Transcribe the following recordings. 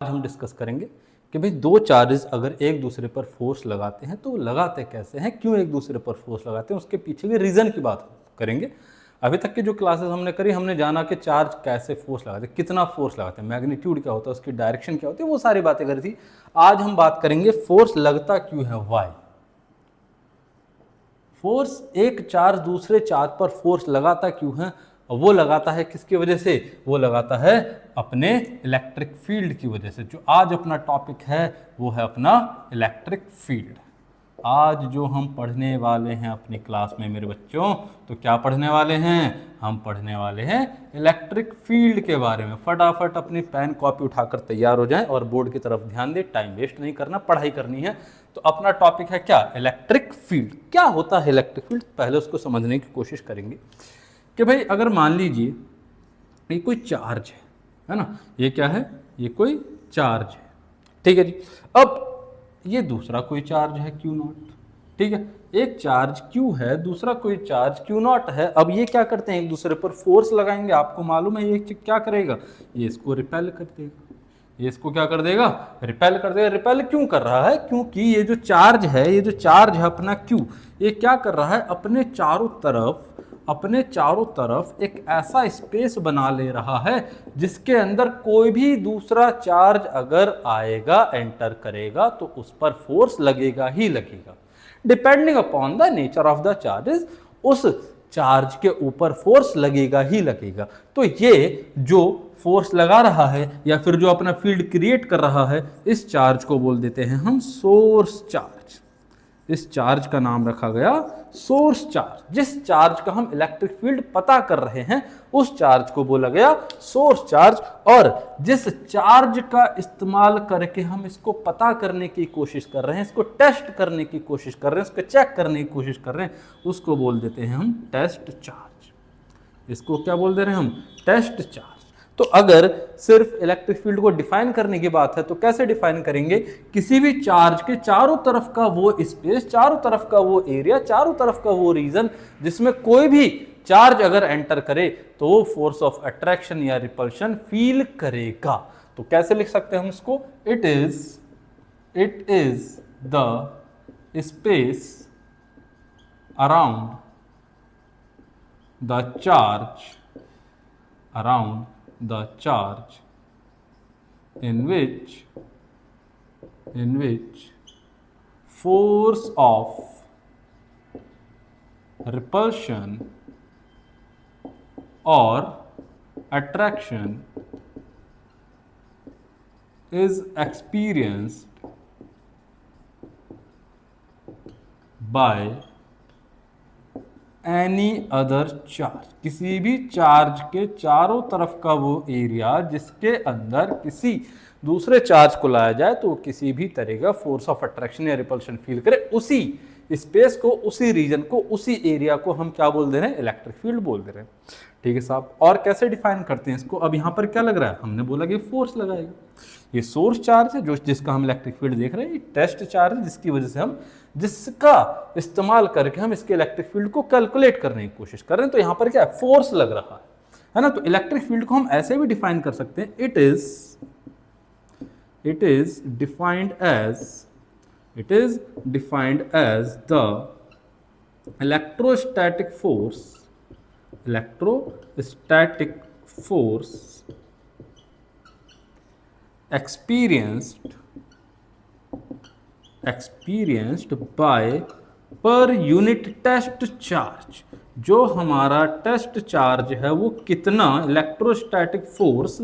हम डिस्कस करेंगे कि भाई दो चार्जेस अगर एक दूसरे पर फोर्स लगाते हैं तो लगाते कैसे हैं, क्यों एक दूसरे पर फोर्स लगाते हैं, उसके पीछे के रीज़न की बात करेंगे। अभी तक की जो क्लासेस हमने करी, हमने जाना कि चार्ज कैसे फोर्स लगाते हैं, कितना फोर्स लगाते हैं, मैग्नीट्यूड क्या होता है, उसकी डायरेक्शन क्या होती है, वो सारी बातें करी थी। आज हम बात करेंगे फोर्स लगता क्यों है, वाई। फोर्स, एक चार्ज दूसरे चार्ज पर फोर्स लगाता क्यों है, वो लगाता है किसकी वजह से, वो लगाता है अपने इलेक्ट्रिक फील्ड की वजह से। जो आज अपना टॉपिक है वो है अपना इलेक्ट्रिक फील्ड। आज जो हम पढ़ने वाले हैं अपनी क्लास में मेरे बच्चों, तो क्या पढ़ने वाले हैं, हम पढ़ने वाले हैं इलेक्ट्रिक फील्ड के बारे में। फटाफट अपनी पेन कॉपी उठाकर तैयार हो जाएं और बोर्ड की तरफ ध्यान दें, टाइम वेस्ट नहीं करना, पढ़ाई करनी है। तो अपना टॉपिक है क्या, इलेक्ट्रिक फील्ड। क्या होता है इलेक्ट्रिक फील्ड, पहले उसको समझने की कोशिश करेंगे कि भाई अगर मान लीजिए ये कोई चार्ज है ना, ये क्या है, ये कोई चार्ज है, ठीक है जी। अब ये दूसरा कोई चार्ज है Q नॉट, ठीक है। एक चार्ज Q है, दूसरा कोई चार्ज Q नॉट है। अब ये क्या करते हैं, एक दूसरे पर फोर्स लगाएंगे। आपको मालूम है ये क्या करेगा, ये इसको रिपेल कर देगा, ये इसको क्या कर देगा, रिपेल कर देगा। रिपेल क्यों कर रहा है, क्योंकि ये जो चार्ज है, ये जो चार्ज है अपना Q, ये क्या कर रहा है, अपने चारों तरफ एक ऐसा स्पेस बना ले रहा है जिसके अंदर कोई भी दूसरा चार्ज अगर आएगा, एंटर करेगा, तो उस पर फोर्स लगेगा ही लगेगा। Depending upon the nature of the charges, उस चार्ज के ऊपर फोर्स लगेगा ही लगेगा। तो ये जो फोर्स लगा रहा है या फिर जो अपना फील्ड क्रिएट कर रहा है, इस चार्ज को बोल देते हैं हम सोर्स चार्ज। इस चार्ज का नाम रखा गया सोर्स चार्ज। जिस चार्ज का हम इलेक्ट्रिक फील्ड पता कर रहे हैं, उस चार्ज को बोला गया सोर्स चार्ज। और जिस चार्ज का इस्तेमाल करके हम इसको पता करने की कोशिश कर रहे हैं, इसको टेस्ट करने की कोशिश कर रहे हैं, इसको चेक करने की कोशिश कर रहे हैं, उसको बोल देते हैं हम टेस्ट चार्ज। इसको क्या बोल दे रहे हैं हम, टेस्ट चार्ज। तो अगर सिर्फ इलेक्ट्रिक फील्ड को डिफाइन करने की बात है तो कैसे डिफाइन करेंगे, किसी भी चार्ज के चारों तरफ का वो स्पेस, चारों तरफ का वो एरिया, चारों तरफ का वो रीजन जिसमें कोई भी चार्ज अगर एंटर करे तो वो फोर्स ऑफ अट्रैक्शन या रिपल्शन फील करेगा। तो कैसे लिख सकते हैं हम इसको, it is the space around the charge, in which force of repulsion or attraction is experienced by any other charge. किसी भी चार्ज के चारों तरफ का वो एरिया जिसके अंदर किसी दूसरे चार्ज को लाया जाए तो किसी भी तरह का फोर्स ऑफ अट्रैक्शन या रिपल्शन फील करे, उसी स्पेस को, उसी रीजन को, उसी एरिया को हम क्या बोल दे रहे हैं, इलेक्ट्रिक फील्ड बोल दे रहे हैं। ठीक है साहब। और कैसे डिफाइन करते हैं इसको, अब यहाँ पर क्या लग रहा है, हमने बोला कि फोर्स लगाएगा। ये सोर्स चार्ज है जो जिसका हम इलेक्ट्रिक फील्ड देख रहे हैं, ये टेस्ट चार्ज है जिसकी वजह से हम, जिसका इस्तेमाल करके हम इसके इलेक्ट्रिक फील्ड को कैलकुलेट करने की कोशिश कर रहे हैं। तो यहाँ पर क्या है, फोर्स लग रहा है ना। तो इलेक्ट्रिक फील्ड को हम ऐसे भी डिफाइन कर सकते हैं, it is defined as the electrostatic force experienced by per unit test charge. जो हमारा टेस्ट चार्ज है वो कितना इलेक्ट्रोस्टैटिक फोर्स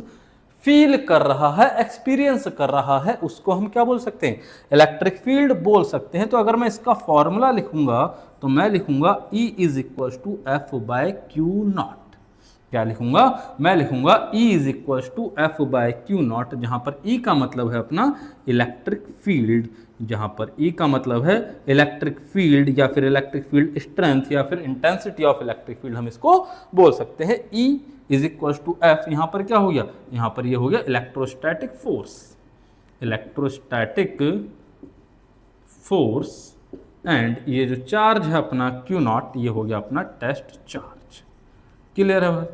फील कर रहा है, एक्सपीरियंस कर रहा है, उसको हम क्या बोल सकते हैं, इलेक्ट्रिक फील्ड बोल सकते हैं। तो अगर मैं इसका फॉर्मूला लिखूंगा तो मैं लिखूंगा E is equal to F by Q naught. क्या लिखूंगा, मैं लिखूंगा E is equal to F by Q naught, जहां पर E का मतलब है अपना इलेक्ट्रिक फील्ड, जहां पर E का मतलब है इलेक्ट्रिक फील्ड या फिर इलेक्ट्रिक फील्ड स्ट्रेंथ या फिर इंटेंसिटी ऑफ इलेक्ट्रिक फील्ड, हम इसको बोल सकते हैं। E is equal to F, यहां पर क्या हो गया, यहां पर ये हो गया इलेक्ट्रोस्टैटिक फोर्स एंड ये जो चार्ज है अपना Q नॉट, ये हो गया अपना टेस्ट चार्ज। क्लियर है भाई।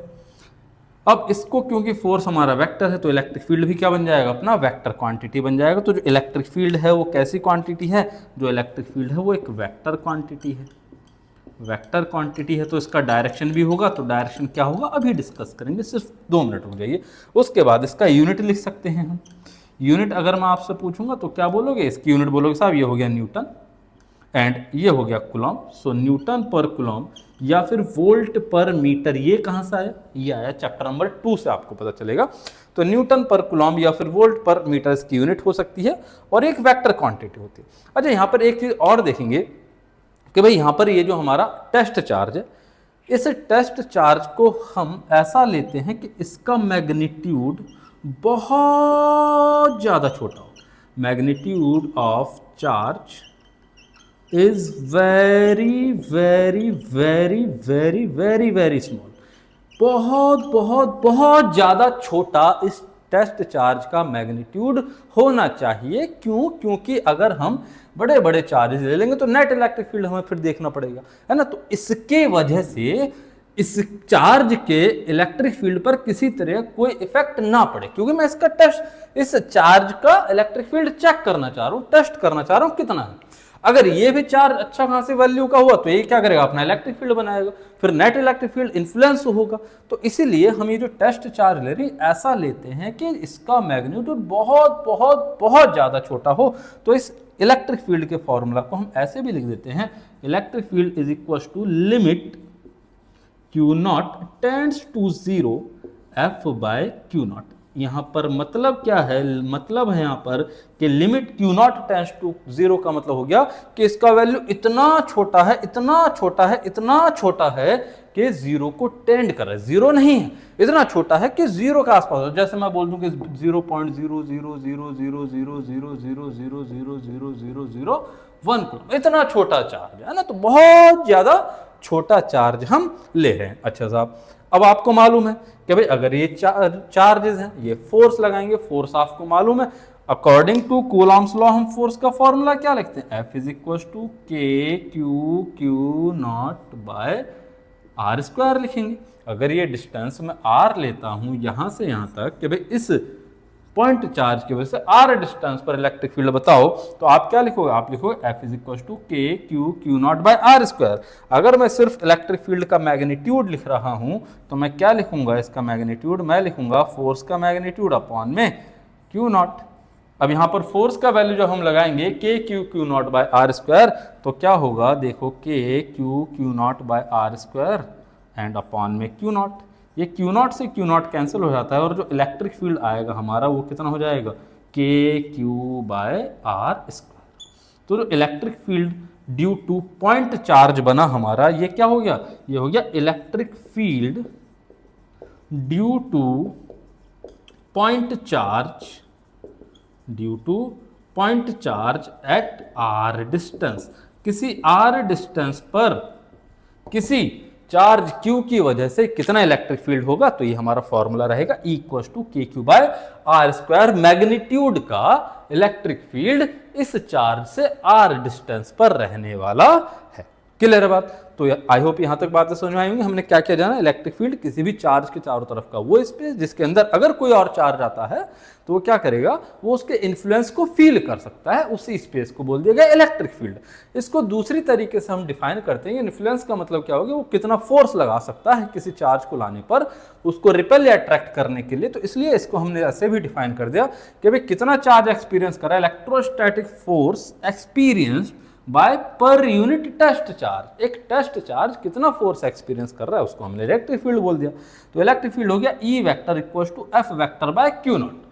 अब इसको क्योंकि फोर्स हमारा वेक्टर है तो इलेक्ट्रिक फील्ड भी क्या बन जाएगा, अपना वेक्टर क्वांटिटी बन जाएगा। तो जो इलेक्ट्रिक फील्ड है वो कैसी क्वांटिटी है, जो इलेक्ट्रिक फील्ड है वो एक वेक्टर क्वांटिटी है। वेक्टर क्वांटिटी है तो इसका डायरेक्शन भी होगा, तो डायरेक्शन क्या होगा अभी डिस्कस करेंगे, सिर्फ 2 मिनट रुक जाइए। उसके बाद इसका यूनिट लिख सकते हैं हम। यूनिट अगर मैं आपसे पूछूंगा तो क्या बोलोगे, इसकी यूनिट बोलोगे साहब ये हो गया न्यूटन एंड ये हो गया कूलम। सो न्यूटन पर कूलम या फिर वोल्ट पर मीटर, ये कहाँ से आया, ये आया चैप्टर नंबर 2 से, आपको पता चलेगा। तो न्यूटन पर कूलम या फिर वोल्ट पर मीटर इसकी यूनिट हो सकती है और एक वेक्टर क्वांटिटी होती है। अच्छा यहाँ पर एक चीज और देखेंगे कि भाई यहाँ पर ये जो हमारा टेस्ट चार्ज है, इस टेस्ट चार्ज को हम ऐसा लेते हैं कि इसका मैग्नीट्यूड बहुत ज़्यादा छोटा हो। Magnitude of charge is very very very very very very small. बहुत बहुत बहुत ज़्यादा छोटा इस टेस्ट चार्ज का मैग्नीट्यूड होना चाहिए। क्यों, क्योंकि अगर हम बड़े बड़े चार्जेस ले लेंगे तो नेट इलेक्ट्रिक फील्ड हमें फिर देखना पड़ेगा, है ना। तो इसके वजह से इस चार्ज के इलेक्ट्रिक फील्ड पर किसी तरह कोई इफेक्ट ना पड़े, क्योंकि मैं इसका टेस्ट, इस चार्ज का इलेक्ट्रिक फील्ड चेक करना चाह रहा हूँ, टेस्ट करना चाह रहा हूँ कितना है। अगर ये भी चार्ज अच्छा खासी वैल्यू का हुआ तो ये क्या करेगा, अपना इलेक्ट्रिक फील्ड बनाएगा, फिर नेट इलेक्ट्रिक फील्ड इन्फ्लुएंस होगा। तो इसीलिए हम ये जो टेस्ट चार्ज ले रहे हैं ऐसा लेते हैं कि इसका मैग्नीट्यूड बहुत बहुत बहुत ज़्यादा छोटा हो। तो इस इलेक्ट्रिक फील्ड के फॉर्मूला को हम ऐसे भी लिख देते हैं, electric field is equal to limit Q naught tends to 0 F by Q naught. यहाँ पर मतलब क्या है, मतलब है यहाँ पर कि limit Q naught tends to 0 का मतलब हो गया कि इसका वैल्यू इतना छोटा है, इतना छोटा है, इतना छोटा है कि 0 को टेंड कर रहा है। 0 नहीं है, इतना छोटा है कि 0 का आसपास हो। जैसे मैं बोल दूं कि 0.0000000000001 कूलम, इतना छोटा चार्ज है ना, तो बहुत ज्यादा छोटा चार्ज हम ले रहे हैं। अच्छा साहब, अब आपको मालूम है कि भाई अगर ये चार्जेस हैं, ये फोर्स लगाएंगे, फोर्स आपको मालूम है, अकॉर्डिंग टू कूलॉम्स लॉ हम फोर्स का फॉर्मूला क्या लिखते हैं, F is equal to K Q not by R square लिखेंगे। अगर ये डिस्टेंस में r लेता हूं यहां से यहां तक कि भाई इस पॉइंट चार्ज की वजह से r डिस्टेंस पर इलेक्ट्रिक फील्ड बताओ, तो आप क्या लिखोगे, आप लिखोगे F is equal to K Q not by R square. अगर मैं सिर्फ इलेक्ट्रिक फील्ड का मैग्नीट्यूड लिख रहा हूं तो मैं क्या लिखूंगा, इसका मैग्नीट्यूड मैं लिखूंगा फोर्स का मैग्नीट्यूड अपॉन में क्यू नॉट। अब यहाँ पर फोर्स का वैल्यू जो हम लगाएंगे K Q not by R square, तो क्या होगा देखो, K Q not by R square and upon में क्यू नॉट। ये क्यू नॉट से क्यू नॉट कैंसिल हो जाता है और जो इलेक्ट्रिक फील्ड आएगा हमारा वो कितना हो जाएगा, के क्यू बाय आर स्क्वायर। तो जो electric field due to point charge बना हमारा, ये क्या हो गया, ये हो गया electric field due to point charge, due to point charge at R distance. किसी आर डिस्टेंस पर किसी चार्ज Q की वजह से कितना इलेक्ट्रिक फील्ड होगा, तो ये हमारा फॉर्मूला रहेगा E equal to K Q by R square. Magnitude का इलेक्ट्रिक फील्ड इस चार्ज से आर डिस्टेंस पर रहने वाला है। क्लियर है बात। तो आई होप यहां तक बातें समझ में आई होंगी। हमने क्या क्या जाना, इलेक्ट्रिक फील्ड किसी भी चार्ज के चारों तरफ का वो स्पेस जिसके अंदर अगर कोई और चार्ज आता है तो वो क्या करेगा, वो उसके इन्फ्लुएंस को फील कर सकता है, उसी स्पेस को बोल दिया गया इलेक्ट्रिक फील्ड। इसको दूसरी तरीके से हम डिफाइन करते हैं, इन्फ्लुएंस का मतलब क्या होगा, वो कितना फोर्स लगा सकता है किसी चार्ज को लाने पर उसको रिपेल या अट्रैक्ट करने के लिए। तो इसलिए इसको हमने ऐसे भी डिफाइन कर दिया कि भाई कितना चार्ज एक्सपीरियंस कर रहा है, इलेक्ट्रोस्टैटिक फोर्स एक्सपीरियंस बाय पर यूनिट टेस्ट चार्ज। एक टेस्ट चार्ज कितना फोर्स एक्सपीरियंस कर रहा है उसको हमने इलेक्ट्रिक फील्ड बोल दिया। तो इलेक्ट्रिक फील्ड हो गया E vector equal to F vector by Q nought.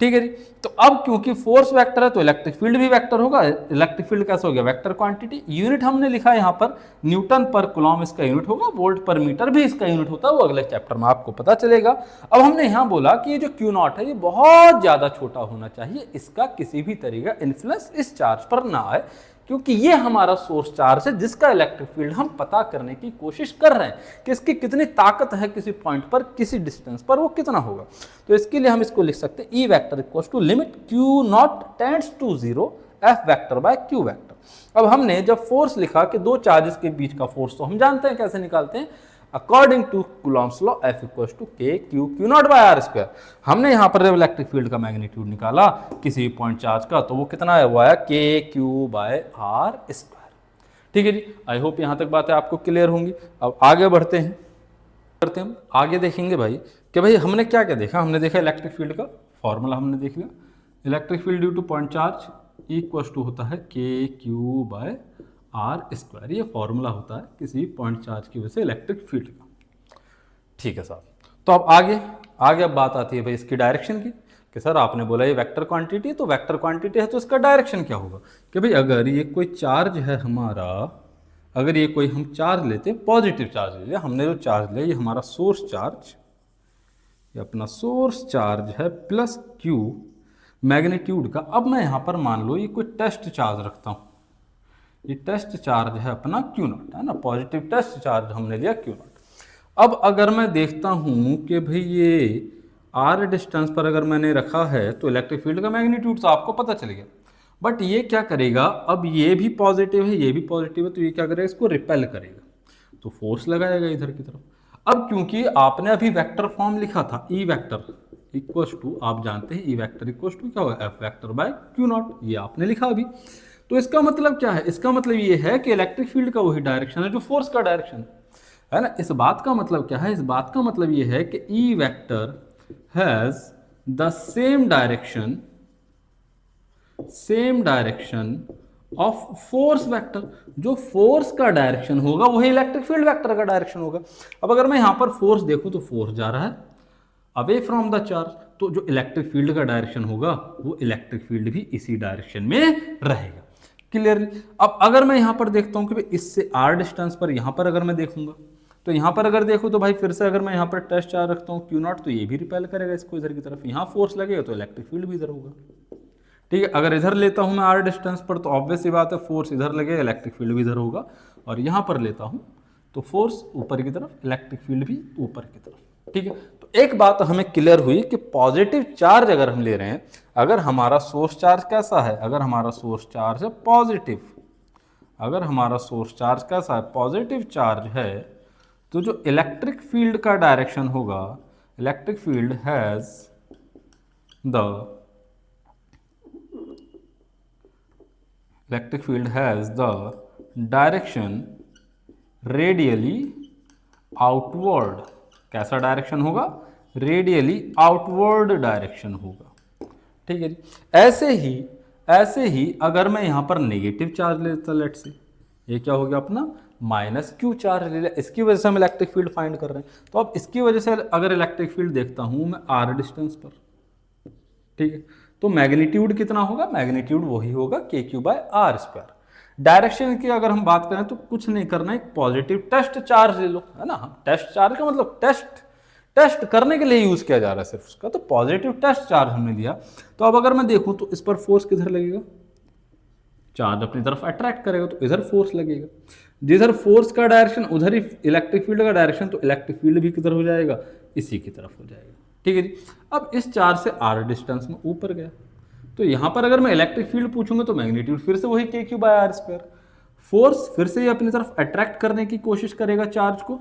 ठीक है जी। तो अब क्योंकि फोर्स वेक्टर है तो इलेक्ट्रिक फील्ड भी वेक्टर होगा। इलेक्ट्रिक फील्ड कैसे हो गया, वेक्टर क्वांटिटी। यूनिट हमने लिखा यहाँ पर न्यूटन पर कूलॉम इसका यूनिट होगा, वोल्ट पर मीटर भी इसका यूनिट होता है, वो अगले चैप्टर में आपको पता चलेगा। अब हमने यहाँ बोला कि ये जो क्यू नॉट है ये बहुत ज्यादा छोटा होना चाहिए, इसका किसी भी तरीका इन्फ्लुएंस इस चार्ज पर ना आए, क्योंकि ये हमारा सोर्स चार्ज है जिसका इलेक्ट्रिक फील्ड हम पता करने की कोशिश कर रहे हैं कि इसकी कितनी ताकत है किसी पॉइंट पर, किसी डिस्टेंस पर वो कितना होगा। तो इसके लिए हम इसको लिख सकते हैं E vector equal to limit Q nought tends to 0 F vector by Q vector. अब हमने जब फोर्स लिखा कि दो चार्जेस के बीच का फोर्स, तो हम जानते हैं कैसे निकालते हैं, according to Coulomb's law F equals to K Q Q not by R square. हमने यहाँ पर इलेक्ट्रिक फील्ड का मैग्नीट्यूड निकाला किसी भी पॉइंट चार्ज का, तो वो कितना है, वो आया के क्यू बाय आर स्क्वायर। ठीक है जी, आई होप यहाँ तक बातें आपको क्लियर होंगी। अब आगे बढ़ते हैं, हम आगे देखेंगे भाई कि भाई हमने क्या क्या देखा। हमने देखा इलेक्ट्रिक फील्ड का फॉर्मूला हमने देख लिया, electric field due to point charge equals to होता है K Q by R square. ये फॉर्मूला होता है किसी पॉइंट चार्ज की वजह से इलेक्ट्रिक फील्ड का। ठीक है साहब, तो अब आगे अब बात आती है भाई इसकी डायरेक्शन की, कि सर आपने बोला ये वेक्टर क्वांटिटी, तो वेक्टर क्वांटिटी है तो इसका डायरेक्शन क्या होगा। कि भाई अगर ये कोई चार्ज है हमारा, अगर ये कोई हम चार्ज लेते हैं, पॉजिटिव चार्ज ले लिया हमने, जो चार्ज लिया ये हमारा सोर्स चार्ज, ये अपना सोर्स चार्ज है प्लस क्यू मैग्नीट्यूड का। अब मैं यहाँ पर मान लो ये कोई टेस्ट चार्ज रखता हूँ, ये टेस्ट चार्ज है अपना क्यू नॉट, है ना, पॉजिटिव टेस्ट चार्ज हमने लिया क्यू नॉट। अब अगर मैं देखता हूँ कि भाई ये आर डिस्टेंस पर अगर मैंने रखा है तो इलेक्ट्रिक फील्ड का मैग्नीट्यूड तो आपको पता चल गया, बट ये क्या करेगा, अब ये भी पॉजिटिव है ये भी पॉजिटिव है, तो ये क्या करेगा, इसको रिपेल करेगा, तो फोर्स लगाएगा इधर की तरफ। अब क्योंकि आपने अभी वेक्टर फॉर्म लिखा था, ई वेक्टर इक्वल्स टू, आप जानते हैं ई वेक्टर इक्वल्स टू क्या होगा, F vector by Q nought, ये आपने लिखा अभी। तो इसका मतलब क्या है, इसका मतलब ये है कि इलेक्ट्रिक फील्ड का वही डायरेक्शन है जो फोर्स का डायरेक्शन है ना। इस बात का मतलब क्या है, इस बात का मतलब ये है कि E vector has the same direction of force vector. जो फोर्स का डायरेक्शन होगा वही इलेक्ट्रिक फील्ड वेक्टर का डायरेक्शन होगा। अब अगर मैं यहां पर फोर्स देखूं तो फोर्स जा रहा है अवे फ्रॉम द चार्ज, तो जो इलेक्ट्रिक फील्ड का डायरेक्शन होगा वो इलेक्ट्रिक फील्ड भी इसी डायरेक्शन में रहेगा। क्लियरली। अब अगर मैं यहां पर देखता हूं कि भाई इससे आर डिस्टेंस पर यहां पर अगर मैं देखूंगा, तो यहां पर अगर देखूं तो भाई फिर से अगर मैं यहां पर टेस्ट चार्ज रखता हूं क्यू नॉट, तो ये भी रिपेल करेगा इसको इधर की तरफ, यहां फोर्स लगेगा तो इलेक्ट्रिक फील्ड भी इधर होगा। ठीक है, अगर इधर लेता हूं मैं आर डिस्टेंस पर तो ऑब्वियस सी बात है फोर्स इधर लगेगा, इलेक्ट्रिक फील्ड भी इधर होगा, और यहां पर लेता हूं तो फोर्स ऊपर की तरफ, इलेक्ट्रिक फील्ड भी ऊपर की तरफ। ठीक है, तो एक बात हमें क्लियर हुई कि पॉजिटिव चार्ज अगर हम ले रहे हैं, अगर हमारा सोर्स चार्ज कैसा है, अगर हमारा सोर्स चार्ज है पॉजिटिव, अगर हमारा सोर्स चार्ज कैसा है, पॉजिटिव चार्ज है, तो जो इलेक्ट्रिक फील्ड का डायरेक्शन होगा, electric field has the direction radially outward. कैसा डायरेक्शन होगा, रेडियली आउटवर्ड डायरेक्शन होगा। ठीक है जी। ऐसे ही अगर मैं यहां पर नेगेटिव चार्ज लेता, लेट से ये क्या हो गया अपना माइनस क्यू चार्ज ले लिया, इसकी वजह से हम इलेक्ट्रिक फील्ड फाइंड कर रहे हैं। तो अब इसकी वजह से अगर इलेक्ट्रिक फील्ड देखता हूं मैं आर डिस्टेंस पर, ठीक है, तो मैग्नीट्यूड कितना होगा, मैग्नीट्यूड वही होगा K Q by R square. Direction की अगर हम बात करें तो कुछ नहीं करना, एक पॉजिटिव टेस्ट चार्ज ले लो, है ना। टेस्ट चार्ज का मतलब टेस्ट करने के लिए यूज किया जा रहा है सिर्फ उसका, तो पॉजिटिव टेस्ट चार्ज हमने लिया। तो अब अगर मैं देखूं तो इस पर फोर्स किधर लगेगा, चार्ज अपनी तरफ अट्रैक्ट करेगा तो इधर फोर्स लगेगा, जिधर फोर्स का डायरेक्शन उधर ही इलेक्ट्रिक फील्ड का डायरेक्शन, तो इलेक्ट्रिक फील्ड भी किधर हो जाएगा, इसी की तरफ हो जाएगा। ठीक है जी। अब इस चार्ज से आर डिस्टेंस में ऊपर गया, तो यहां पर अगर मैं इलेक्ट्रिक फील्ड पूछूंगा तो मैग्नीट्यूड फिर से वही K Q by R square, force फिर से ये अपनी तरफ अट्रैक्ट करने की कोशिश करेगा चार्ज को,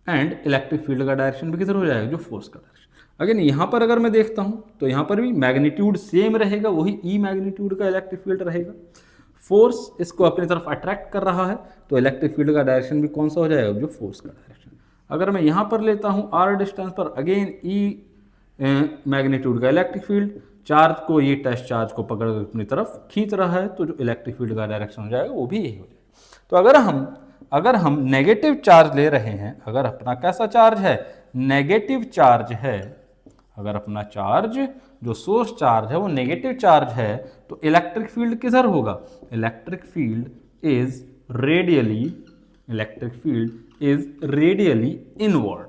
एंड इलेक्ट्रिक फील्ड का डायरेक्शन भी किधर हो जाएगा, जो फोर्स का डायरेक्शन। अगेन यहां पर अगर मैं देखता हूं तो यहां पर भी मैग्नीट्यूड सेम रहेगा, वही ई मैग्नीट्यूड का इलेक्ट्रिक फील्ड रहेगा, फोर्स इसको अपनी तरफ अट्रैक्ट कर रहा है, तो इलेक्ट्रिक फील्ड का डायरेक्शन भी कौन सा हो जाएगा, जो फोर्स का डायरेक्शन। अगर मैं यहां पर लेता हूं आर डिस्टेंस पर, अगेन ई मैग्नीट्यूड का इलेक्ट्रिक फील्ड, चार्ज को, ये टेस्ट चार्ज को पकड़ अपनी तरफ खींच रहा है, तो जो इलेक्ट्रिक फील्ड का डायरेक्शन हो जाएगा वो भी यही हो जाएगा। तो अगर हम नेगेटिव चार्ज ले रहे हैं, अगर अपना कैसा चार्ज है, नेगेटिव चार्ज है, अगर अपना चार्ज जो सोर्स चार्ज है वो नेगेटिव चार्ज है, तो इलेक्ट्रिक फील्ड किधर होगा, electric field is radially inward.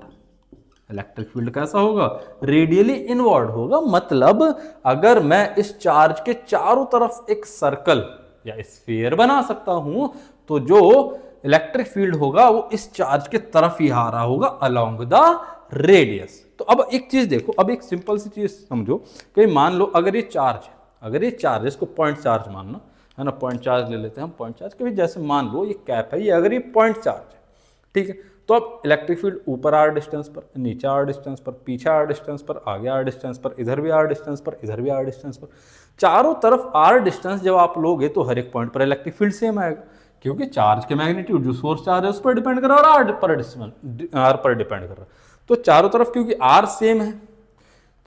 Electric field कैसा होगा, रेडियली इनवर्ड होगा। मतलब अगर मैं इस चार्ज के चारों तरफ एक सर्कल या स्फीयर बना सकता हूं, तो जो इलेक्ट्रिक फील्ड होगा वो इस चार्ज के तरफ ही आ रहा होगा अलोंग द रेडियस। तो अब एक चीज देखो, अब एक सिंपल सी चीज समझो कि मान लो अगर ये चार्ज इसको पॉइंट चार्ज मानना है ना, पॉइंट चार्ज ले लेते हैं हम, पॉइंट चार्ज के भी जैसे मान लो ये कैप है, ये अगर ये पॉइंट चार्ज है, ठीक है। तो अब इलेक्ट्रिक फील्ड ऊपर आर डिस्टेंस पर, नीचे आर डिस्टेंस पर, पीछे आर डिस्टेंस पर, आगे आर डिस्टेंस पर, इधर भी आर डिस्टेंस पर, इधर भी आर डिस्टेंस पर, चारों तरफ आर डिस्टेंस जब आप लोगे तो हर एक पॉइंट पर इलेक्ट्रिक फील्ड सेम आएगा, क्योंकि चार्ज के मैग्नीट्यूड जो सोर्स चार्ज है उस पर डिपेंड कर रहा है और आर पर डिपेंड कर रहा है। तो चारों तरफ क्योंकि आर सेम है,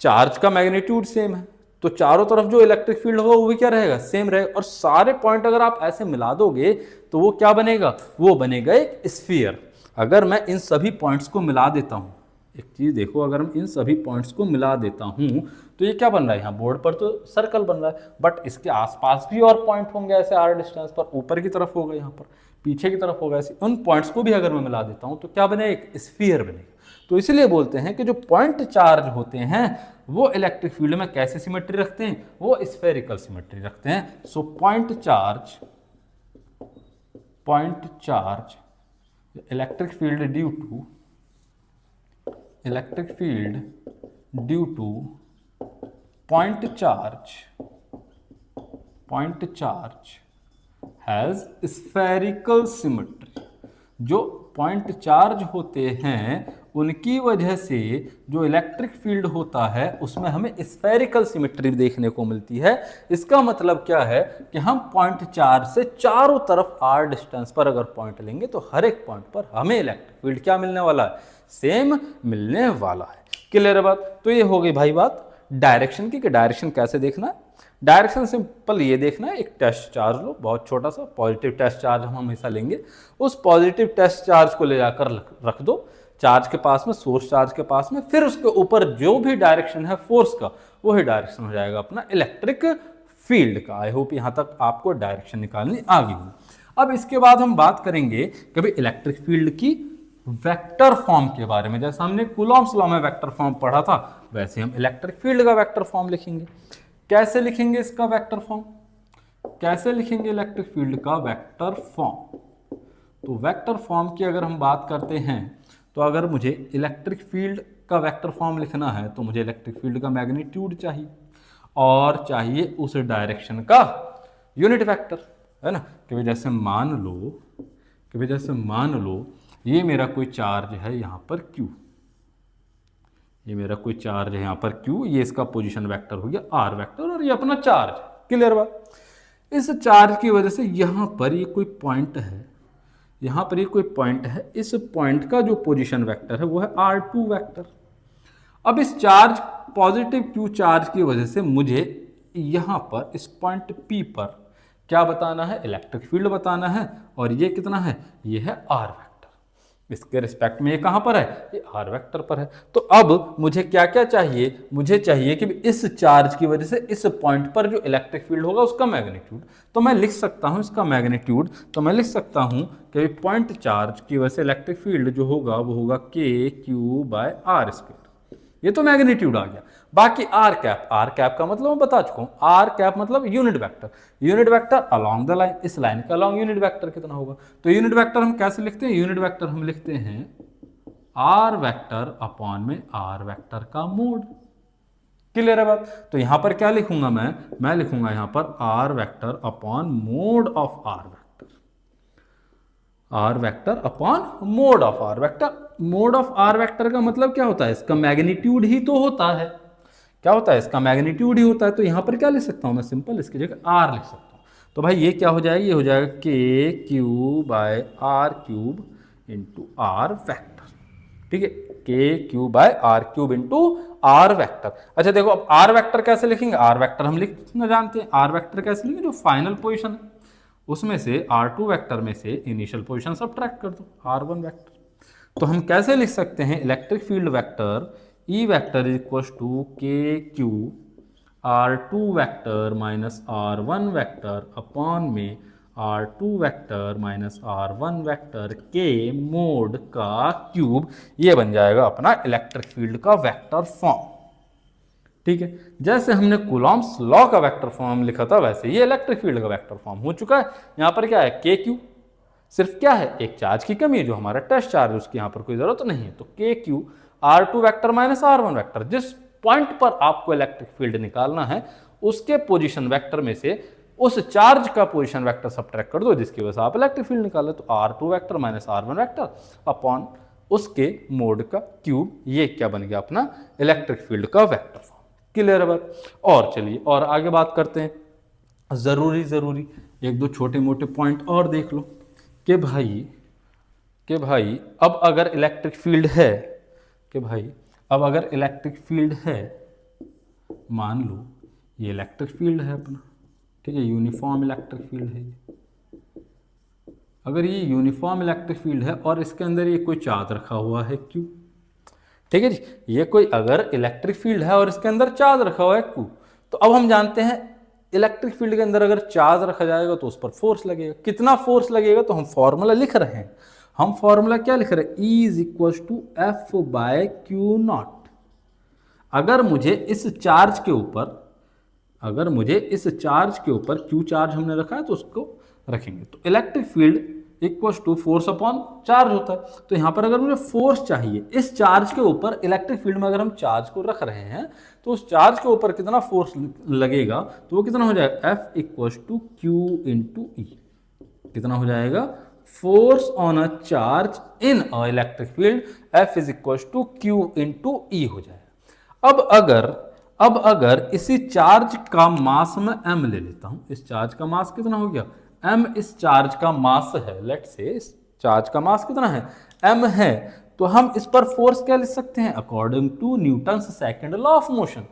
चार्ज का मैग्नीट्यूड सेम है, तो चारों तरफ जो इलेक्ट्रिक फील्ड होगा वो भी क्या रहेगा, सेम रहेगा। और सारे पॉइंट अगर आप ऐसे मिला दोगे तो वो क्या बनेगा, वो बनेगा एक स्फीयर। अगर मैं इन सभी पॉइंट्स को मिला देता हूं, एक चीज देखो, अगर हम इन सभी पॉइंट्स को मिला देता हूं तो ये क्या बन रहा है, यहाँ बोर्ड पर तो सर्कल बन रहा है, बट इसके आसपास भी और पॉइंट होंगे ऐसे आर डिस्टेंस पर, ऊपर की तरफ होगा, यहाँ पर पीछे की तरफ होगा, ऐसे उन पॉइंट्स को भी अगर मैं मिला देता हूं तो क्या बनेगा, एक स्फीयर बनेगा। तो इसलिए बोलते हैं कि जो पॉइंट चार्ज होते हैं वो इलेक्ट्रिक फील्ड में कैसे सिमेट्री रखते हैं, वो स्फेरिकल सिमेट्री रखते हैं। So point charge electric field due to point charge has spherical symmetry। जो पॉइंट चार्ज होते हैं उनकी वजह से जो इलेक्ट्रिक फील्ड होता है उसमें हमें स्फेरिकल सिमेट्री देखने को मिलती है। इसका मतलब क्या है कि हम पॉइंट चार्ज से चारों तरफ आर डिस्टेंस पर अगर पॉइंट लेंगे तो हर एक पॉइंट पर हमें इलेक्ट्रिक फील्ड क्या मिलने वाला है, सेम मिलने वाला है। क्लियर है बात। तो ये हो गई भाई बात डायरेक्शन की, कि डायरेक्शन कैसे देखना है। डायरेक्शन सिंपल ये देखना है, एक टेस्ट चार्ज लो, बहुत छोटा सा पॉजिटिव टेस्ट चार्ज हम हमेशा लेंगे, उस पॉजिटिव टेस्ट चार्ज को ले जाकर रख दो चार्ज के पास में, सोर्स चार्ज के पास में, फिर उसके ऊपर जो भी डायरेक्शन है फोर्स का वही डायरेक्शन हो जाएगा अपना इलेक्ट्रिक फील्ड का। आई होप यहां तक आपको डायरेक्शन निकालनी आ गई हो। अब इसके बाद हम बात करेंगे कभी इलेक्ट्रिक फील्ड की वेक्टर फॉर्म के बारे में। जैसे हमने कूलॉम्स लॉ में वेक्टर फॉर्म पढ़ा था वैसे हम इलेक्ट्रिक फील्ड का वेक्टर फॉर्म लिखेंगे। कैसे लिखेंगे इसका वेक्टर फॉर्म, कैसे लिखेंगे इलेक्ट्रिक फील्ड का वेक्टर फॉर्म। तो वेक्टर फॉर्म की अगर हम बात करते हैं तो अगर मुझे इलेक्ट्रिक फील्ड का वेक्टर फॉर्म लिखना है तो मुझे इलेक्ट्रिक फील्ड का मैग्नीट्यूड चाहिए और चाहिए उस डायरेक्शन का यूनिट वेक्टर, है ना। कि जैसे मान लो ये मेरा कोई चार्ज है यहाँ पर Q, ये मेरा कोई चार्ज है यहाँ पर Q, ये इसका पोजीशन वेक्टर हो गया R वेक्टर और ये अपना चार्ज। क्लियर बात। इस चार्ज की वजह से यहाँ पर ये कोई पॉइंट है, यहाँ पर ये कोई पॉइंट है, इस पॉइंट का जो पोजीशन वेक्टर है वो है R2 वेक्टर। अब इस चार्ज पॉजिटिव Q चार्ज की वजह से मुझे यहाँ पर इस पॉइंट P पर क्या बताना है, इलेक्ट्रिक फील्ड बताना है, और ये कितना है, ये है R वेक्टर। इसके रिस्पेक्ट में ये कहाँ पर है, ये R वेक्टर पर है। तो अब मुझे क्या क्या चाहिए, मुझे चाहिए कि इस चार्ज की वजह से इस पॉइंट पर जो इलेक्ट्रिक फील्ड होगा उसका मैग्नीट्यूड। तो मैं लिख सकता हूँ इसका मैग्नीट्यूड, तो मैं लिख सकता हूँ कि पॉइंट चार्ज की वजह से इलेक्ट्रिक फील्ड जो होगा वो होगा KQ/R²। ये तो मैग्नीट्यूड आ गया। बाकी आर कैप का मतलब मैं बता चुका हूं, आर कैप मतलब unit vector along the line, इस लाइन का अलोंग यूनिट वेक्टर कितना होगा। तो यूनिट वेक्टर हम कैसे लिखते हैं, यूनिट वेक्टर हम लिखते हैं आर वेक्टर अपॉन में आर वेक्टर का मोड। क्लियर है बात। तो यहां पर क्या लिखूंगा मैं लिखूंगा यहां पर R vector upon mod of R vector, R vector upon mod of R vector. Mod of R vector का मतलब क्या होता है, इसका मैग्नीट्यूड ही तो होता है। क्या होता है, इसका मैग्नीट्यूड ही होता है। तो यहां पर क्या लिख सकता हूं मैं, सिंपल इसकी जगह आर लिख सकता हूं। तो भाई ये क्या हो जाएगा, ये हो जाएगा KQ/R³ इंटू आर वेक्टर। ठीक है, KQ/R³ इंटू आर वेक्टर। अच्छा देखो अब आर वेक्टर कैसे लिखेंगे, आर वेक्टर हम लिखना जानते हैं। आर वेक्टर कैसे लिखेंगे, जो फाइनल पोजिशन है उसमें से R2 वेक्टर में से इनिशियल पोजीशन सब्ट्रैक्ट कर दो, R1 वेक्टर। तो हम कैसे लिख सकते हैं, electric field vector E vector equal to KQ/R2 vector minus R1 vector upon में R2 vector minus R1 vector के मोड का क्यूब। ये बन जाएगा अपना इलेक्ट्रिक फील्ड का वेक्टर फॉर्म। ठीक है, जैसे हमने कूलॉम्स लॉ का वेक्टर फॉर्म लिखा था वैसे ये इलेक्ट्रिक फील्ड का वेक्टर फॉर्म हो चुका है। यहाँ पर क्या है, KQ, सिर्फ क्या है, एक चार्ज की कमी है जो हमारा टेस्ट चार्ज है, उसकी यहाँ पर कोई जरूरत नहीं है। तो KQ/R2 vector minus R1 vector, जिस पॉइंट पर आपको इलेक्ट्रिक फील्ड निकालना है उसके पोजीशन वेक्टर में से उस चार्ज का पोजीशन वेक्टर सब्ट्रैक्ट कर दो जिसकी वजह से आप इलेक्ट्रिक फील्ड निकाले, तो R2 vector minus R1 vector upon उसके मोड का क्यूब, ये क्या बन गया अपना इलेक्ट्रिक फील्ड का वेक्टर फॉर्म। क्लियर है बात। और चलिए और आगे बात करते हैं। जरूरी एक दो छोटे मोटे पॉइंट और देख लो कि भाई अब अगर इलेक्ट्रिक फील्ड है, मान लो ये इलेक्ट्रिक फील्ड है अपना, ठीक है, यूनिफॉर्म इलेक्ट्रिक फील्ड है ये। अगर ये यूनिफॉर्म इलेक्ट्रिक फील्ड है और इसके अंदर ये कोई चार्ज रखा हुआ है Q, ठीक है जी, ये कोई अगर इलेक्ट्रिक फील्ड है और इसके अंदर चार्ज रखा हुआ है Q, तो अब हम जानते हैं इलेक्ट्रिक फील्ड के अंदर अगर चार्ज रखा जाएगा तो उस पर फोर्स लगेगा। कितना फोर्स लगेगा, तो हम फॉर्मूला लिख रहे हैं। हम फॉर्मूला क्या लिख रहे हैं, E is equal to F by Q nought. अगर मुझे इस चार्ज के ऊपर क्यू चार्ज हमने रखा है तो उसको रखेंगे, तो electric field equals to force upon charge होता है। तो यहाँ पर अगर मुझे फोर्स चाहिए इस चार्ज के ऊपर, इलेक्ट्रिक फील्ड में अगर हम चार्ज को रख रहे हैं तो उस चार्ज के ऊपर कितना फोर्स लगेगा, तो वो कितना हो जाएगा, F equals to Q into E. कितना हो जाएगा, force on a charge in a electric field F is equals to Q into E हो जाएगा। अब अगर इसी चार्ज का मास मैं m ले लेता हूं, इस चार्ज का मास कितना हो गया, m इस चार्ज का मास है, लेट्स से इस चार्ज का मास कितना है, m है, तो हम इस पर फोर्स क्या लिख सकते हैं, according to Newton's second law of motion,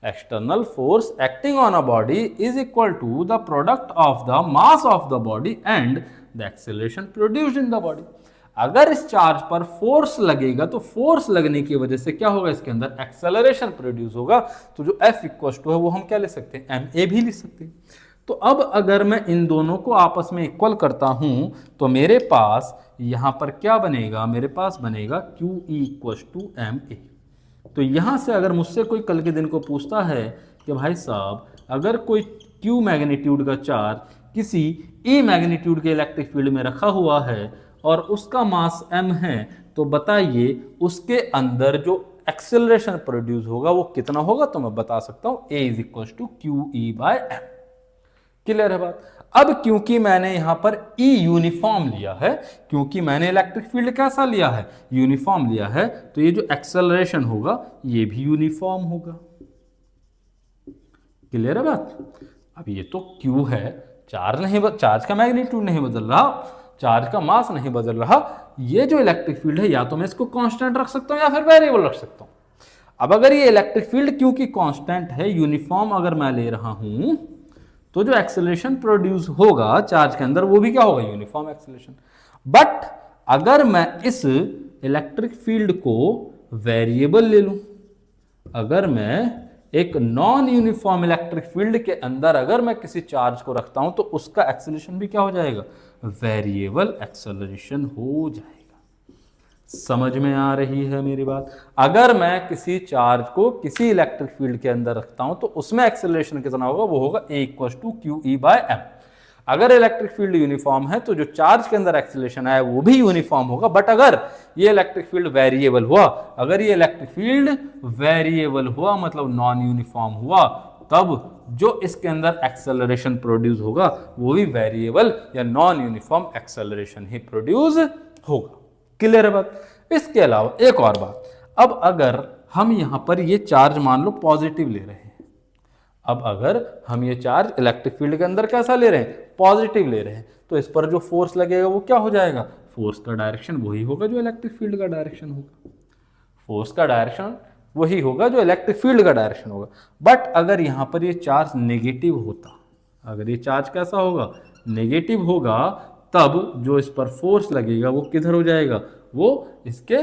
external force acting on a body is equal to the product of the mass of the body and the acceleration produced in the body. अगर इस charge पर force लगेगा तो force लगने की वजह से क्या होगा, इसके अंदर एक्सेलरेशन प्रोड्यूस होगा, तो जो F इक्वल टू है वो हम क्या ले सकते हैं, ma भी लिख सकते हैं। तो अब अगर मैं इन दोनों को आपस में इक्वल करता हूं तो मेरे पास यहां पर क्या बनेगा, मेरे पास बनेगा QE इक्वल टू ma। तो यहां से अगर मुझसे कोई कल के दिन को पूछता है कि भाई साहब अगर कोई Q मैग्नीट्यूड का चार्ज किसी E मैग्नीट्यूड के इलेक्ट्रिक फील्ड में रखा हुआ है और उसका मास m है, तो बताइए उसके अंदर जो एक्सेलरेशन प्रोड्यूस होगा वो कितना होगा, तो मैं बता सकता हूं A is equal to QE by m। Clear है बात। अब क्योंकि मैंने यहां पर E यूनिफॉर्म लिया है, क्योंकि मैंने इलेक्ट्रिक फील्ड कैसा लिया है, यूनिफॉर्म लिया है, तो ये जो एक्सेलरेशन होगा ये भी यूनिफॉर्म होगा। क्लियर है बात। अब ये तो Q है, चार्ज का मैग्नीट्यूड नहीं बदल रहा, चार्ज का मास नहीं बदल रहा, ये जो इलेक्ट्रिक फील्ड है या तो मैं इसको कांस्टेंट रख सकता हूं या फिर वेरिएबल रख सकता हूं। अब अगर ये इलेक्ट्रिक फील्ड क्योंकि कांस्टेंट है, यूनिफॉर्म अगर मैं ले रहा हूं, तो जो एक्सेलरेशन प्रोड्यूस होगा चार्ज के अंदर वो भी क्या होगा, यूनिफॉर्म एक्सेलरेशन। बट अगर मैं इस इलेक्ट्रिक फील्ड को वेरिएबल ले लूं, अगर मैं एक नॉन यूनिफॉर्म इलेक्ट्रिक फील्ड के अंदर अगर मैं किसी चार्ज को रखता हूं तो उसका एक्सेलरेशन भी क्या हो जाएगा, वेरिएबल एक्सेलरेशन हो जाएगा। समझ में आ रही है मेरी बात। अगर मैं किसी चार्ज को किसी इलेक्ट्रिक फील्ड के अंदर रखता हूं तो उसमें एक्सेलरेशन कितना होगा, वो होगा A equal to QE by m। अगर इलेक्ट्रिक फील्ड यूनिफॉर्म है तो जो चार्ज के अंदर एक्सेलरेशन आया वो भी यूनिफॉर्म होगा। बट अगर ये इलेक्ट्रिक फील्ड वेरिएबल हुआ, मतलब नॉन यूनिफॉर्म हुआ, तब जो इसके अंदर एक्सेलरेशन प्रोड्यूस होगा वो भी वेरिएबल या नॉन यूनिफॉर्म एक्सेलरेशन ही प्रोड्यूस होगा। क्लियर है बात। इसके अलावा एक और बात, अब अगर हम यहां पर ये चार्ज मान लो पॉजिटिव ले रहे हैं, अब अगर हम ये चार्ज इलेक्ट्रिक फील्ड के अंदर कैसा ले रहे हैं, पॉजिटिव ले रहे हैं, तो इस पर जो फोर्स लगेगा वो क्या हो जाएगा, फोर्स का डायरेक्शन वही होगा जो इलेक्ट्रिक फील्ड का डायरेक्शन होगा। फोर्स का डायरेक्शन वही होगा जो इलेक्ट्रिक फील्ड का डायरेक्शन होगा। बट अगर यहाँ पर ये चार्ज नेगेटिव होता, अगर ये चार्ज कैसा होगा, नेगेटिव होगा, तब जो इस पर फोर्स लगेगा वो किधर हो जाएगा, वो इसके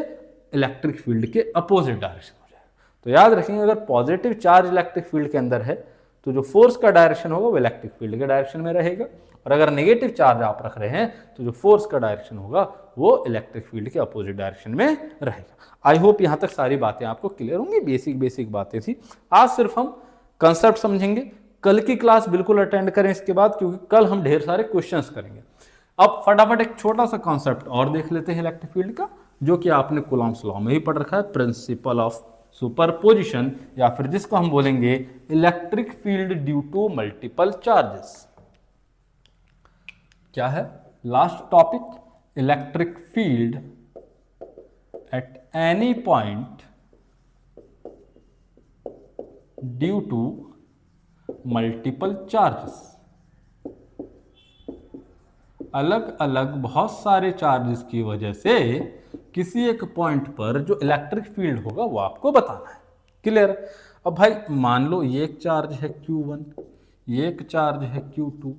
इलेक्ट्रिक फील्ड के अपोजिट डायरेक्शन हो जाएगा। तो याद रखेंगे अगर पॉजिटिव चार्ज इलेक्ट्रिक फील्ड के अंदर है तो जो फोर्स का डायरेक्शन होगा वो इलेक्ट्रिक फील्ड के डायरेक्शन में रहेगा, और अगर नेगेटिव चार्ज आप रख रहे हैं तो जो फोर्स का डायरेक्शन होगा वो इलेक्ट्रिक फील्ड के अपोजिट डायरेक्शन में रहेगा। आई होप यहाँ तक सारी बातें आपको क्लियर होंगी। बेसिक बातें थी, आज सिर्फ हम कंसेप्ट समझेंगे। कल की क्लास बिल्कुल अटेंड करें इसके बाद, क्योंकि कल हम ढेर सारे क्वेश्चंस करेंगे। अब फटाफट एक छोटा सा कॉन्सेप्ट और देख लेते हैं इलेक्ट्रिक फील्ड का, जो कि आपने कूलॉम्स लॉ में ही पढ़ रखा है, प्रिंसिपल ऑफ सुपरपोजिशन, या फिर जिसको हम बोलेंगे electric field due to multiple charges. क्या है last topic, electric field at any point due to multiple charges. अलग अलग बहुत सारे चार्जेस की वजह से किसी एक पॉइंट पर जो इलेक्ट्रिक फील्ड होगा वो आपको बताना है। क्लियर? अब भाई मान लो ये एक चार्ज है Q1, ये एक चार्ज है Q2,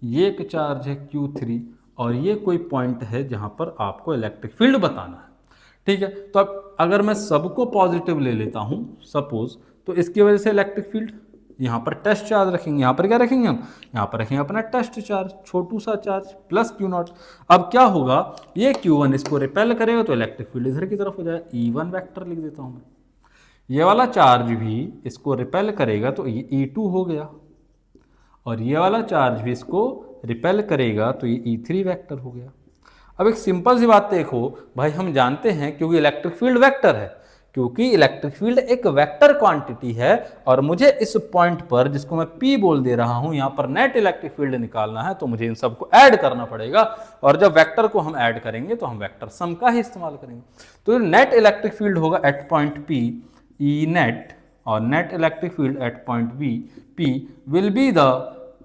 ये एक चार्ज है Q3 और ये कोई पॉइंट है जहां पर आपको इलेक्ट्रिक फील्ड बताना है। ठीक है, तो अब अगर मैं सबको पॉजिटिव ले लेता हूं सपोज, तो इसकी वजह से इलेक्ट्रिक फील्ड, यहाँ पर टेस्ट चार्ज रखेंगे, यहाँ पर क्या रखेंगे हम, यहाँ पर रखेंगे अपना टेस्ट चार्ज, छोटू सा चार्ज प्लस Q0। अब क्या होगा, ये Q1 इसको रिपेल करेगा तो इलेक्ट्रिक फील्ड इधर की तरफ हो जाएगा, E1 वेक्टर लिख देता हूं मैं। ये वाला चार्ज भी इसको रिपेल करेगा तो ये E2 हो गया, और ये वाला चार्ज भी इसको रिपेल करेगा तो ये E3 वेक्टर हो गया। अब एक सिंपल सी बात देखो भाई, हम जानते हैं क्योंकि इलेक्ट्रिक फील्ड वेक्टर है, क्योंकि इलेक्ट्रिक फील्ड एक वेक्टर क्वांटिटी है और मुझे इस पॉइंट पर जिसको मैं P बोल दे रहा हूं यहां पर नेट इलेक्ट्रिक फील्ड निकालना है, तो मुझे इन सबको ऐड करना पड़ेगा, और जब वेक्टर को हम ऐड करेंगे तो हम वेक्टर सम का ही इस्तेमाल करेंगे। तो नेट इलेक्ट्रिक फील्ड होगा at point P E net, और net electric field at point P will be the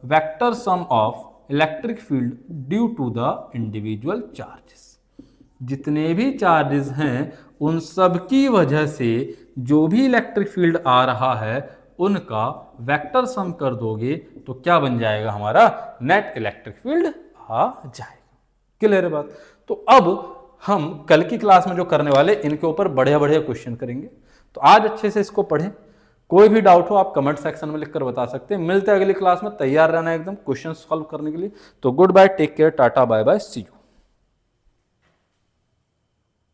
vector sum of electric field due to the individual charges. जितने भी चार्जेस हैं उन सब की वजह से जो भी इलेक्ट्रिक फील्ड आ रहा है उनका वेक्टर सम कर दोगे तो क्या बन जाएगा, हमारा नेट इलेक्ट्रिक फील्ड आ जाएगा। क्लियर है बात? तो अब हम कल की क्लास में जो करने वाले इनके ऊपर बढ़िया बढ़िया क्वेश्चन करेंगे, तो आज अच्छे से इसको पढ़ें। कोई भी डाउट हो आप कमेंट सेक्शन में लिखकर बता सकते हैं। मिलते हैं अगली क्लास में, तैयार रहना एकदम क्वेश्चन सॉल्व करने के लिए। तो good bye, take care, tata bye bye, see you.